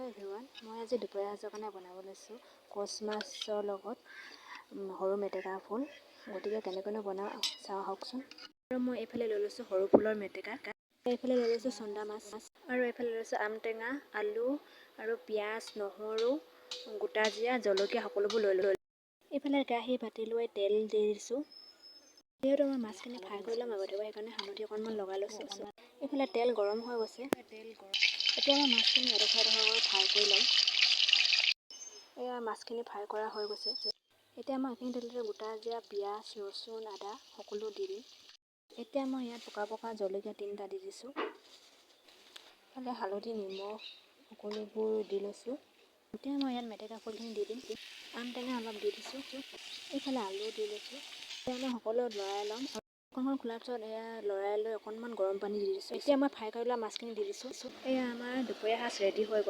Hello' everyone, মই আজি দুপৰীয়া সাজৰ কাৰণে বনাব লৈছোঁ কচ মাছৰ লগত সৰু মেটেকা ফুল। গতিকে কেনেকৈনো বনাওঁ চাওঁ আহকচোন। আৰু মই এইফালে লৈ লৈছোঁ সৰু ফুলৰ মেটেকা, এইফালে লৈ লৈছোঁ চন্দা মাছ, আৰু এইফালে লৈ লৈছোঁ আম টেঙা, আলু আৰু পিঁয়াজ, নহৰু, গোটা জিৰা, জলকীয়া সকলোবোৰ লৈ লৈছোঁ। এইফালে কেৰাহী পাতি লৈ তেল দি দিছোঁ। যিহেতু মই মাছখিনি ফ্ৰাই কৰি ল'ম আগতীয়াকৈ, সেইকাৰণে হালধি অকণমান লগাই লৈছোঁ। এইফালে তেল গৰম হৈ গৈছে। এতিয়া মই মাছখিনি এডোখৰ ফ্ৰাই কৰি ল'ম। এয়া মাছখিনি ফ্ৰাই কৰা হৈ গৈছে। এতিয়া মই এইখিনি তেলতে গোটা জিৰা, পিঁয়াজ, ৰচুন, আদা সকলো দি দিম। এতিয়া মই ইয়াত পকা জলকীয়া 3টা দি দিছোঁ। এইফালে হালধি, নিমখ সকলোবোৰ দি লৈছোঁ। এতিয়া মই ইয়াত মেটেকা ফুলখিনি দি দিম। আম টেঙা অলপ দি দিছোঁ। এইফালে আলু দি লৈছোঁ। এতিয়া মই সকলো লৰাই ল'ম। ঢাকনখন খোলাৰ পিছত এয়া লৰাই লৈ অকণমান গৰম পানী দি দিছোঁ। এতিয়া মই ফ্ৰাই কৰি লোৱা মাছখিনি দি দিছোঁ। এয়া আমাৰ দুপৰীয়া সাজ ৰেডি হৈ গ'ল।